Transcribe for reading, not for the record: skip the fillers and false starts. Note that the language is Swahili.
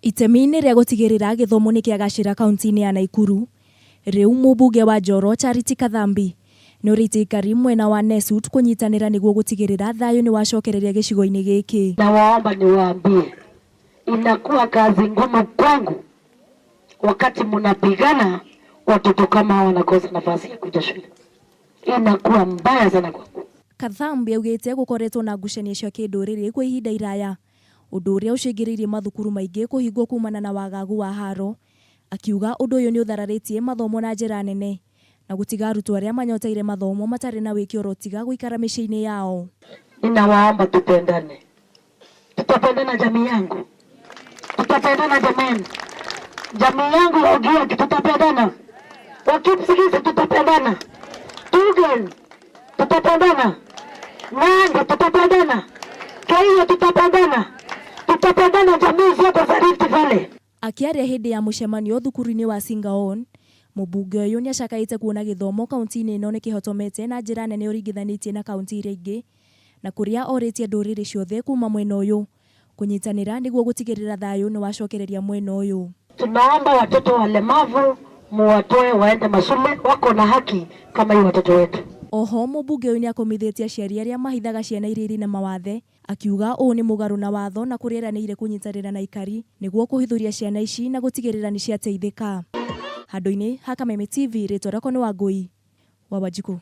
Itemi-inĩ rĩa gũtigĩrĩra gĩthomo nĩ kĩagacĩra kaunti-inĩ ya Nakuru, rĩu mũmbunge wa Njoro Charity Kathambi nĩ ũrĩte mwena wa Nesut kũnyitanĩra nĩguo gũtigĩrĩra thayũ nĩ wacokereria gĩcigo-inĩ gĩkĩ. Na waomba niwaambie, inakuwa kazi ngumu kwangu wakati mnapigana watoto kama wanakosa nafasi ya kuja shule. Inakuwa mbaya sana kwangu. Kathambi augĩte gũkoretwo na ngucanio cia kĩndũrĩrĩ kwa ihinda iraya, ũndũ ũrĩa ũcũngĩrĩirie mathukuru maingĩ kũhingwo kumana na wagagu wa haro, akiuga ũndũ ũyũ nĩ ũthararĩtie mathomo na njĩra nene na gũtiga arutwo arĩa manyoteire mathomo matarĩ na wĩkĩro tiga gũikara mĩciĩ-inĩ yao. Ninawaomba tupendane. Tutapendana jamii yangu. Tutapendana jamani. Jamii yangu ojua tutapendana. Wakipsikiza tutapendana. Tugen tutapendana. Nanga tutapendana. Kaiyo tutapendana. Tutapendana jamii zote za Rift Valley. Akiaria hĩndĩ ya mũcemanio thukuru-inĩ wa Singaon, mũmbunge ũyũ nĩ acakaĩte kuona gĩthomo kaunti-inĩ ĩno nĩ kĩhotomete na njĩra nene ũringithanĩtie na kaunti iria ingĩ, na kũrĩa orĩtie ndũrĩrĩ ciothe kuma mwena ũyũ kũnyitanĩra nĩguo gũtigĩrĩra thayũ nĩ wacokereria mwena ũyũ. Tunaomba watoto walemavu muwatoe waende mashule, wako na haki kama hiyo watoto wetu. Oho mũmbunge ũyũ nĩ akomithĩtie aciari arĩa mahithaga ciana iria irĩ na mawathe, akiuga ũũ nĩ mũgarũ na watho na kũrĩeranĩire kũnyitanĩra na ikari nĩguo kũhithũria ciana ici na gũtigĩrĩra nĩ ciateithĩka. Handũ-inĩ ha Kameme TV, rĩtwa rĩakwa nĩ Wangũi wa Wanjikũ.